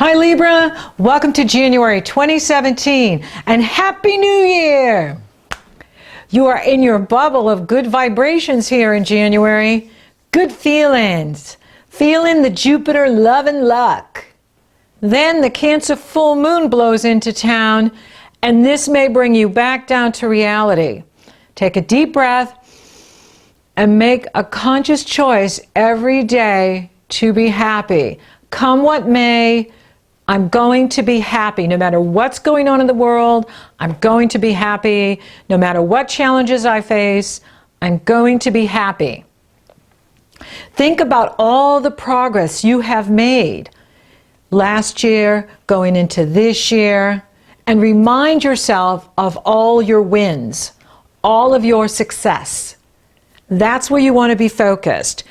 Hi Libra, welcome to January 2017 and Happy New Year! You are in your bubble of good vibrations here in January. Good feelings. Feeling the Jupiter love and luck. Then the Cancer full moon blows into town and this may bring you back down to reality. Take a deep breath and make a conscious choice every day to be happy. Come what may, I'm going to be happy. No matter what's going on in the world, I'm going to be happy. No matter what challenges I face, I'm going to be happy. Think about all the progress you have made last year, going into this year, and remind yourself of all your wins, all of your success. That's where you want to be focused.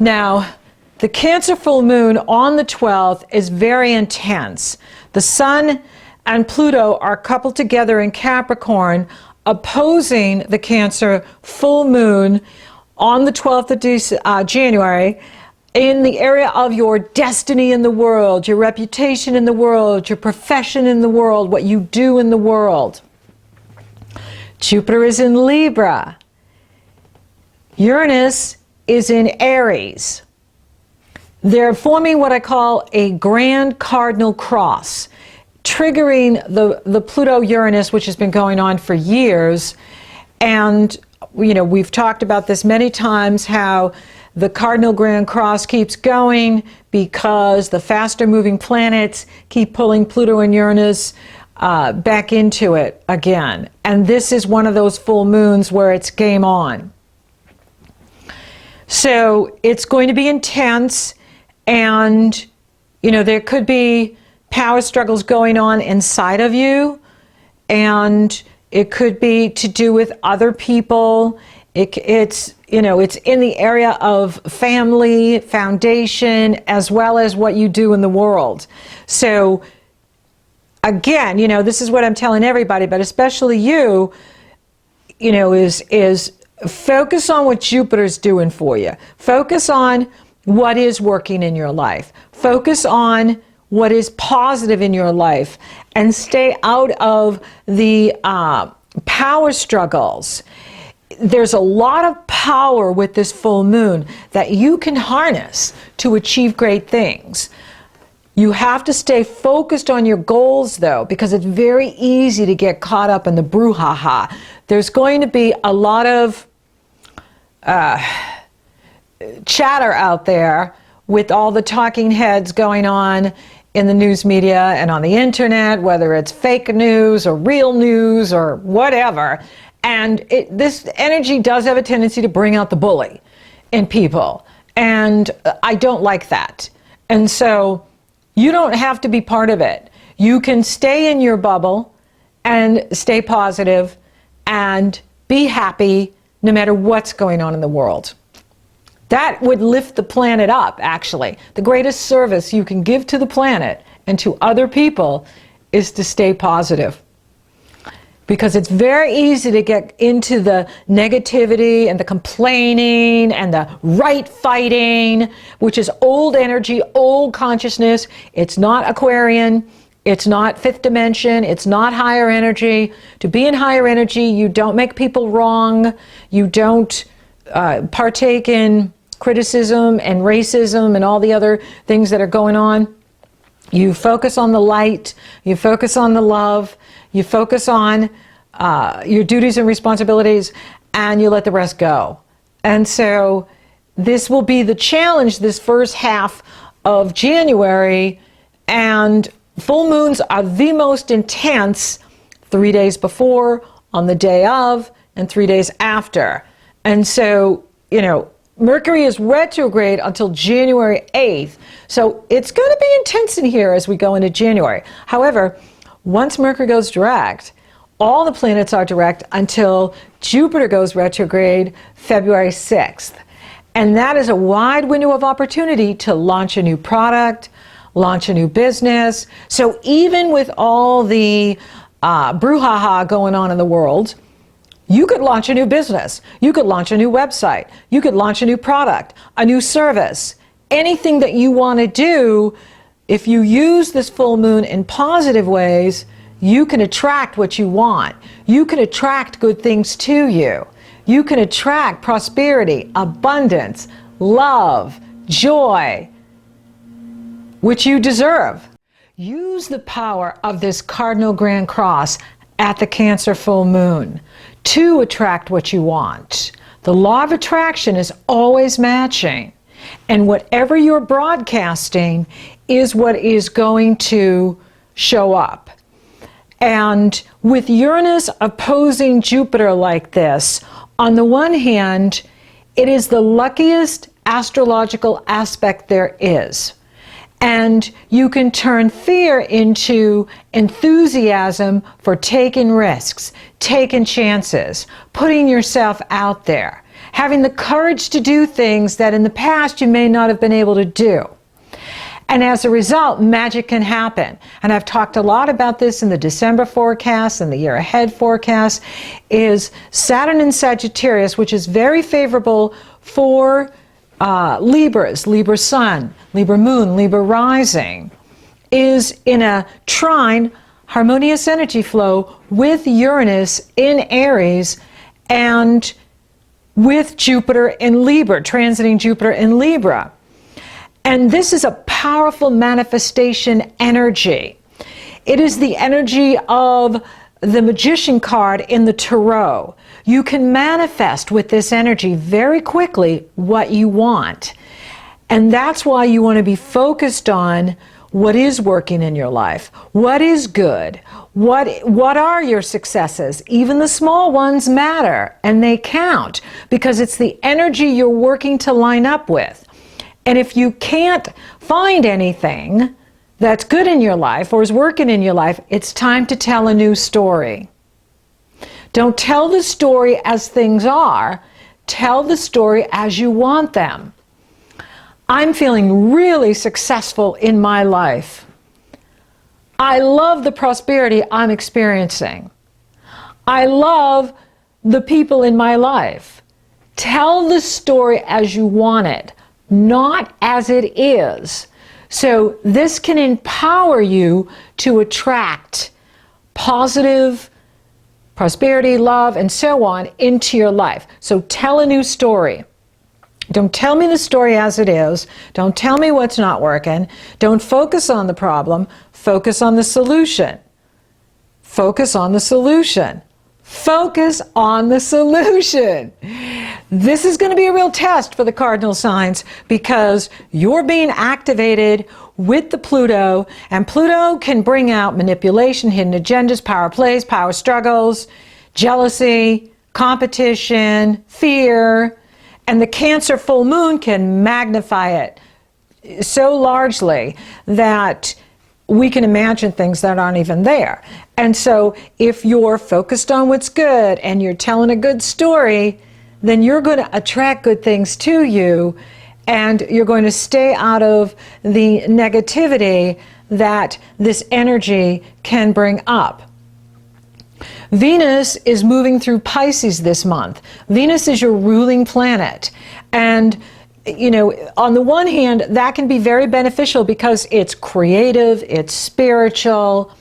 Now, the Cancer full moon on the 12th is very intense. The Sun and Pluto are coupled together in Capricorn, opposing the Cancer full moon on the 12th of January in the area of your destiny in the world, your reputation in the world, your profession in the world, what you do in the world. Jupiter is in Libra. Uranus is in Aries. They're forming what I call a grand cardinal cross, triggering the Pluto-Uranus, which has been going on for years. And, you know, we've talked about this many times, how the cardinal grand cross keeps going because the faster moving planets keep pulling Pluto and Uranus back into it again. And this is one of those full moons where it's game on. So it's going to be intense. And, you know, there could be power struggles going on inside of you, and it could be to do with other people. It's, you know, it's in the area of family, foundation, as well as what you do in the world. So, again, you know, this is what I'm telling everybody, but especially you, you know, is focus on what Jupiter's doing for you. Focus on what is working in your life. Focus on what is positive in your life and stay out of the power struggles. There's a lot of power with this full moon that you can harness to achieve great things. You have to stay focused on your goals though, because it's very easy to get caught up in the brouhaha. There's going to be a lot of chatter out there with all the talking heads going on in the news media and on the internet, whether it's fake news or real news or whatever. And this energy does have a tendency to bring out the bully in people. And I don't like that. And so you don't have to be part of it. You can stay in your bubble and stay positive and be happy no matter what's going on in the world. That would lift the planet up, actually. The greatest service you can give to the planet and to other people is to stay positive. Because it's very easy to get into the negativity and the complaining and the right fighting, which is old energy, old consciousness. It's not Aquarian. It's not fifth dimension. It's not higher energy. To be in higher energy, you don't make people wrong. You don't partake in criticism and racism and all the other things that are going on. You focus on the light, you focus on the love, you focus on your duties and responsibilities, and you let the rest go. And so this will be the challenge this first half of January, and full moons are the most intense 3 days before, on the day of, and 3 days after. And so, you know, Mercury is retrograde until January 8th, so it's going to be intense in here as we go into January. However, once Mercury goes direct, all the planets are direct until Jupiter goes retrograde February 6th. And that is a wide window of opportunity to launch a new product, launch a new business. So even with all the brouhaha going on in the world, you could launch a new business. You could launch a new website. You could launch a new product, a new service. Anything that you want to do, if you use this full moon in positive ways, you can attract what you want. You can attract good things to you. You can attract prosperity, abundance, love, joy, which you deserve. Use the power of this cardinal grand cross at the Cancer full moon to attract what you want. The law of attraction is always matching, and whatever you're broadcasting is what is going to show up. And with Uranus opposing Jupiter like this, on the one hand, it is the luckiest astrological aspect there is. And you can turn fear into enthusiasm for taking risks, taking chances, putting yourself out there, having the courage to do things that in the past you may not have been able to do. And as a result, magic can happen. And I've talked a lot about this in the December forecast and the year ahead forecast, is Saturn in Sagittarius, which is very favorable for Libras, Libra Sun, Libra Moon, Libra Rising, is in a trine, harmonious energy flow with Uranus in Aries and with Jupiter in Libra, transiting Jupiter in Libra. And this is a powerful manifestation energy. It is the energy of the Magician card in the Tarot. You can manifest with this energy very quickly what you want. And that's why you want to be focused on what is working in your life, what is good, what are your successes. Even the small ones matter, and they count, because it's the energy you're working to line up with. And if you can't find anything that's good in your life or is working in your life, it's time to tell a new story. Don't tell the story as things are. Tell the story as you want them. I'm feeling really successful in my life. I love the prosperity I'm experiencing. I love the people in my life. Tell the story as you want it, not as it is. So this can empower you to attract positive prosperity, love, and so on into your life. So tell a new story. Don't tell me the story as it is. Don't tell me what's not working. Don't focus on the problem. Focus on the solution. Focus on the solution. Focus on the solution. This is going to be a real test for the cardinal signs, because you're being activated with the Pluto, and Pluto can bring out manipulation, hidden agendas, power plays, power struggles, jealousy, competition, fear, and the Cancer full moon can magnify it so largely that we can imagine things that aren't even there. And so if you're focused on what's good and you're telling a good story, then you're going to attract good things to you, and you're going to stay out of the negativity that this energy can bring up. Venus is moving through Pisces this month. Venus is your ruling planet. And you know, on the one hand, that can be very beneficial because it's creative, it's spiritual,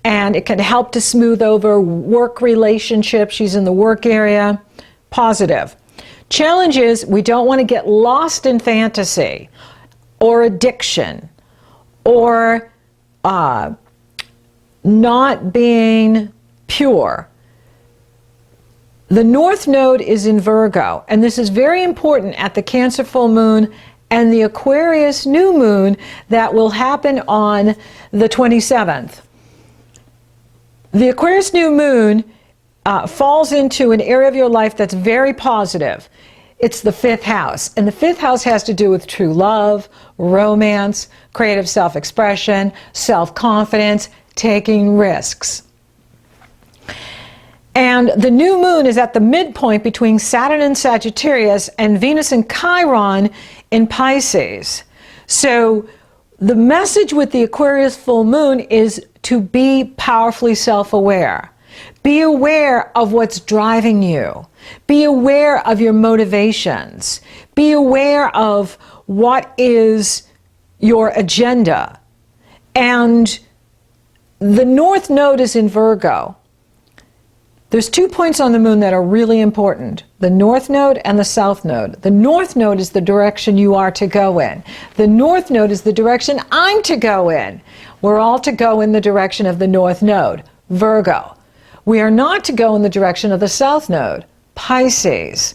and it can help to smooth over work relationships. She's in the work area. Positive. Challenge is we don't want to get lost in fantasy or addiction or not being pure. The North Node is in Virgo, and this is very important at the Cancer full moon and the Aquarius new moon that will happen on the 27th. The Aquarius new moon falls into an area of your life that's very positive. It's the 5th house, and the 5th house has to do with true love, romance, creative self-expression, self-confidence, taking risks. And the new moon is at the midpoint between Saturn in Sagittarius and Venus in Chiron in Pisces. So the message with the Aquarius full moon is to be powerfully self-aware. Be aware of what's driving you. Be aware of your motivations. Be aware of what is your agenda. And the North Node is in Virgo. There's 2 points on the moon that are really important, the North Node and the South Node. The North Node is the direction you are to go in. The North Node is the direction I'm to go in. We're all to go in the direction of the North Node, Virgo. We are not to go in the direction of the South Node, Pisces,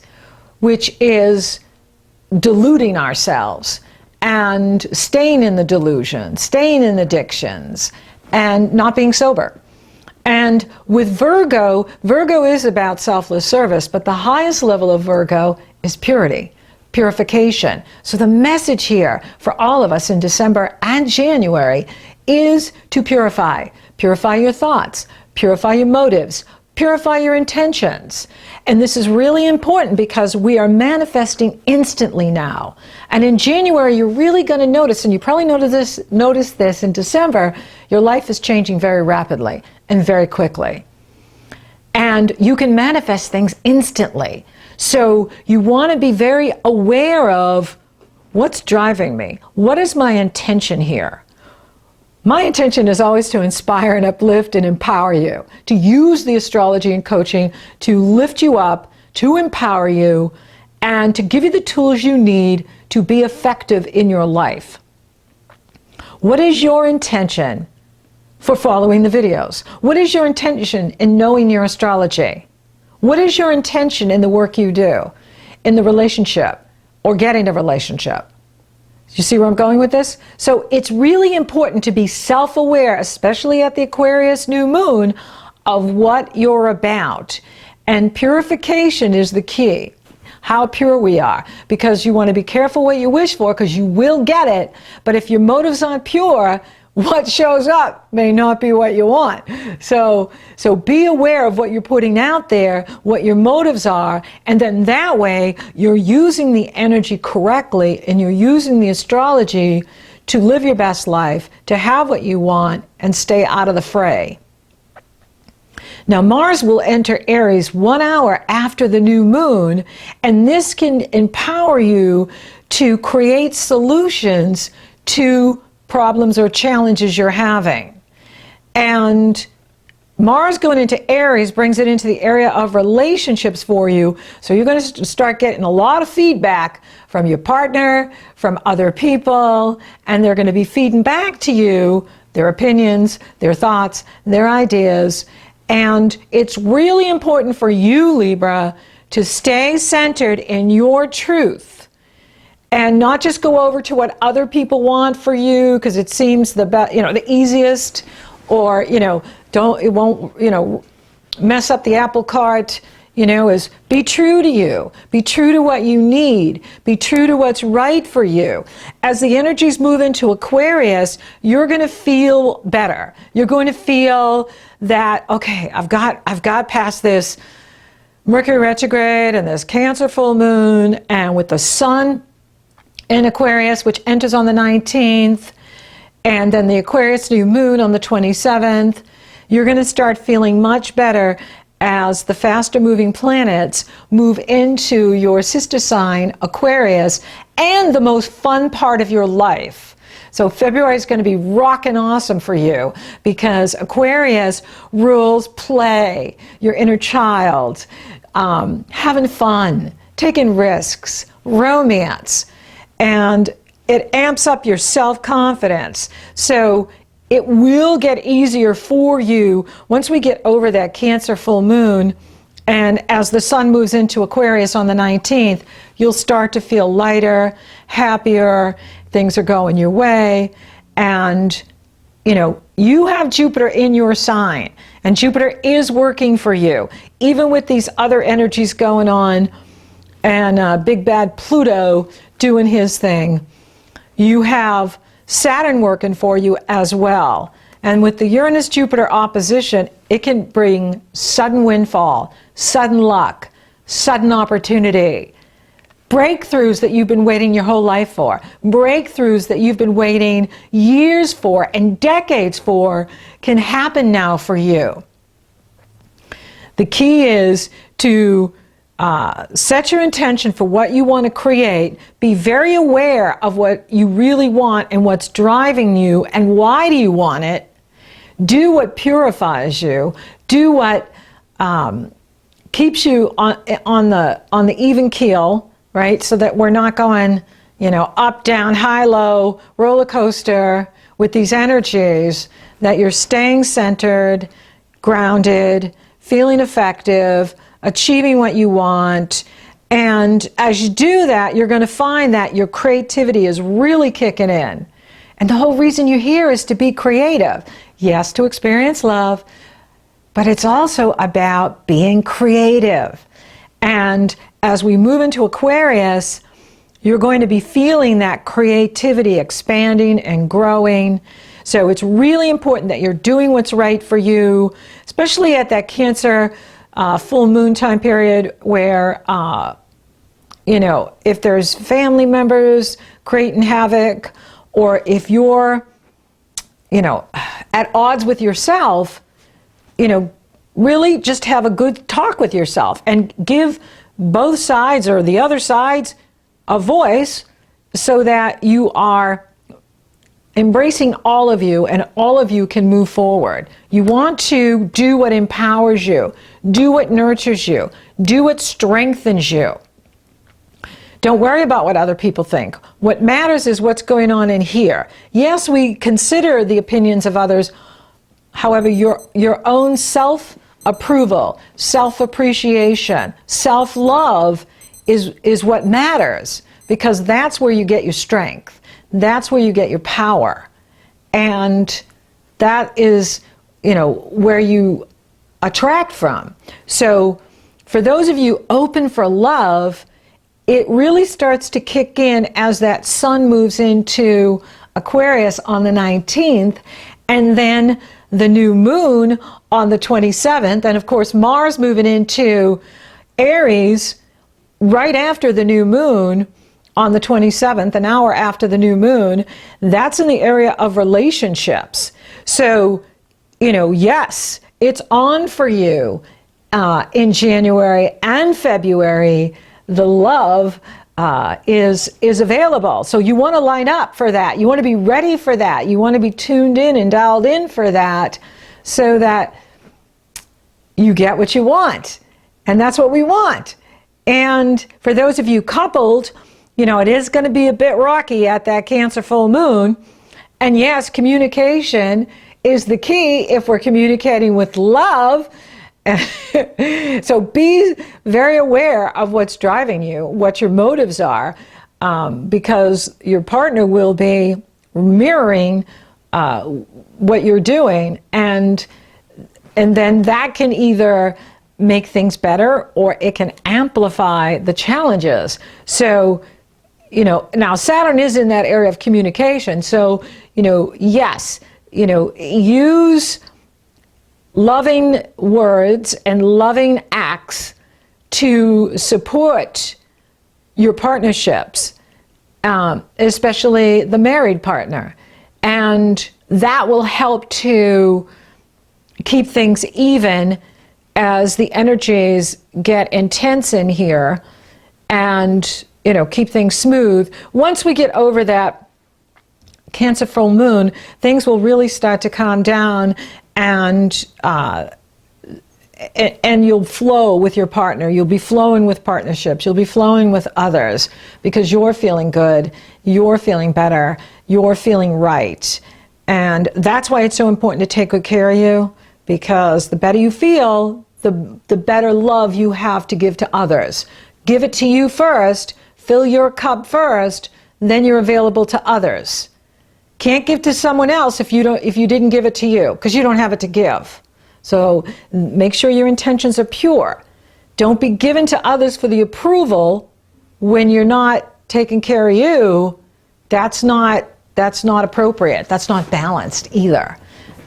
which is deluding ourselves and staying in the delusion, staying in addictions, and not being sober. And with Virgo, Virgo is about selfless service, but the highest level of Virgo is purity, purification. So the message here for all of us in December and January is to purify. Purify your thoughts, purify your motives, purify your intentions. And this is really important because we are manifesting instantly now. And in January, you're really going to notice, and you probably notice this in December, your life is changing very rapidly and very quickly. And you can manifest things instantly. So you want to be very aware of what's driving me. What is my intention here? My intention is always to inspire and uplift and empower you, to use the astrology and coaching to lift you up, to empower you, and to give you the tools you need to be effective in your life. What is your intention for following the videos? What is your intention in knowing your astrology? What is your intention in the work you do, in the relationship, or getting a relationship? You see where I'm going with this? So it's really important to be self-aware, especially at the Aquarius new moon, of what you're about. And purification is the key. How pure we are. Because you want to be careful what you wish for, because you will get it. But if your motives aren't pure, what shows up may not be what you want. So be aware of what you're putting out there, what your motives are, and then that way you're using the energy correctly and you're using the astrology to live your best life, to have what you want, and stay out of the fray. Now Mars will enter Aries 1 hour after the new moon, and this can empower you to create solutions to problems or challenges you're having. And Mars going into Aries brings it into the area of relationships for you. So you're going to start getting a lot of feedback from your partner, from other people, and they're going to be feeding back to you their opinions, their thoughts, their ideas. And it's really important for you, Libra, to stay centered in your truth. And not just go over to what other people want for you because it seems the easiest, or it won't mess up the apple cart. Is be true to you. Be true to what you need. Be true to what's right for you. As the energies move into Aquarius, you're going to feel better. You're going to feel that, okay, I've got past this Mercury retrograde and this Cancer full moon, and with the sun in Aquarius, which enters on the 19th, and then the Aquarius new moon on the 27th, you're going to start feeling much better as the faster moving planets move into your sister sign, Aquarius, and the most fun part of your life. So February is going to be rockin' awesome for you because Aquarius rules play, your inner child, having fun, taking risks, romance. And it amps up your self-confidence. So it will get easier for you once we get over that Cancer full moon, and as the sun moves into Aquarius on the 19th, you'll start to feel lighter, happier, things are going your way, and you have Jupiter in your sign, and Jupiter is working for you, even with these other energies going on, and big bad Pluto doing his thing. You have Saturn working for you as well. And with the Uranus-Jupiter opposition, it can bring sudden windfall, sudden luck, sudden opportunity, breakthroughs that you've been waiting your whole life for, breakthroughs that you've been waiting years for and decades for can happen now for you. The key is to set your intention for what you want to create. Be very aware of what you really want and what's driving you and why do you want it. Do what purifies you. Do what keeps you on the even keel, right? So that we're not going, up, down, high, low, roller coaster with these energies, that you're staying centered, grounded, feeling effective, achieving what you want. And as you do that, you're going to find that your creativity is really kicking in. And the whole reason you're here is to be creative. Yes, to experience love, but it's also about being creative. And as we move into Aquarius, you're going to be feeling that creativity expanding and growing. So it's really important that you're doing what's right for you, especially at that Cancer full moon time period where, if there's family members creating havoc, or if you're, at odds with yourself, really just have a good talk with yourself and give both sides or the other sides a voice so that you are embracing all of you and all of you can move forward. You want to do what empowers you, do what nurtures you, do what strengthens you. Don't worry about what other people think. What matters is what's going on in here. Yes, we consider the opinions of others. However, your own self-approval, self-appreciation, self-love is what matters, because that's where you get your strength. That's where you get your power. And that is, where you attract from. So for those of you open for love, it really starts to kick in as that sun moves into Aquarius on the 19th, and then the new moon on the 27th, and of course Mars moving into Aries right after the new moon on the 27th, an hour after the new moon. That's in the area of relationships. So, yes, it's on for you in January and February. The love is available. So you want to line up for that. You want to be ready for that. You want to be tuned in and dialed in for that so that you get what you want. And that's what we want. And for those of you coupled, it is going to be a bit rocky at that Cancer full moon. And yes, communication is the key if we're communicating with love. So be very aware of what's driving you, what your motives are, because your partner will be mirroring what you're doing, and then that can either make things better or it can amplify the challenges. So, now Saturn is in that area of communication. So, yes, use loving words and loving acts to support your partnerships, especially the married partner. And that will help to keep things even as the energies get intense in here, and, keep things smooth. Once we get over that Cancer full moon, things will really start to calm down, and you'll flow with your partner. You'll be flowing with partnerships. You'll be flowing with others because you're feeling good, you're feeling better, you're feeling right. And that's why it's so important to take good care of you, because the better you feel, the better love you have to give to others. Give it to you first, fill your cup first, then you're available to others. Can't give to someone else if you didn't give it to you, because you don't have it to give. So make sure your intentions are pure. Don't be given to others for the approval when you're not taking care of you. That's not appropriate. That's not balanced either.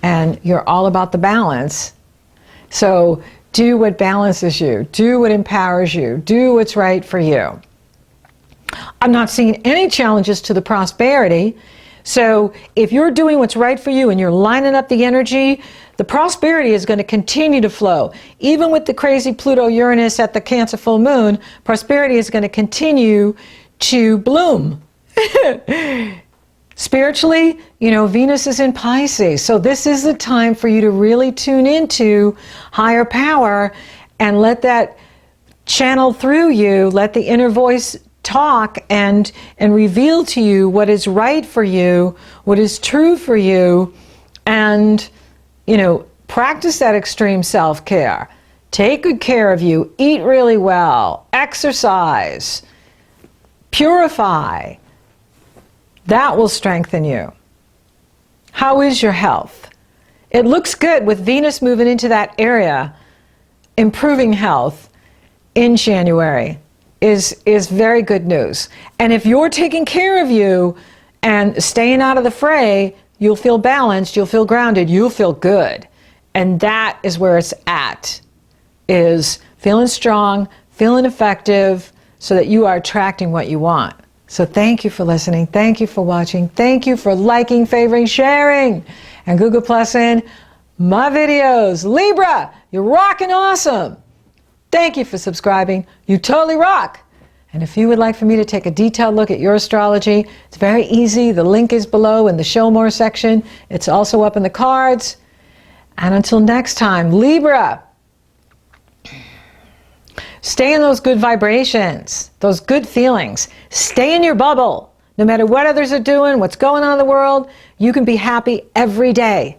And you're all about the balance. So do what balances you. Do what empowers you. Do what's right for you. I'm not seeing any challenges to the prosperity. So if you're doing what's right for you and you're lining up the energy, the prosperity is going to continue to flow. Even with the crazy Pluto-Uranus at the Cancer full moon, prosperity is going to continue to bloom. Spiritually, you know, Venus is in Pisces. So this is the time for you to really tune into higher power and let that channel through you, let the inner voice talk and reveal to you what is right for you, what is true for you, and, you know, practice that extreme self-care. Take good care of you, eat really well, exercise, purify. That will strengthen you. How is your health? It looks good with Venus moving into that area. Improving health in January is very good news. And if you're taking care of you and staying out of the fray, you'll feel balanced, you'll feel grounded, you'll feel good. And that is where it's at, is feeling strong, feeling effective, so that you are attracting what you want. So thank you for listening. Thank you for watching. Thank you for liking, favoring, sharing, and Google Plus-ing my videos. Libra, you're rocking awesome. Thank you for subscribing. You totally rock. And if you would like for me to take a detailed look at your astrology, it's very easy. The link is below in the Show More section. It's also up in the cards. And until next time, Libra, stay in those good vibrations, those good feelings. Stay in your bubble. No matter what others are doing, what's going on in the world, you can be happy every day.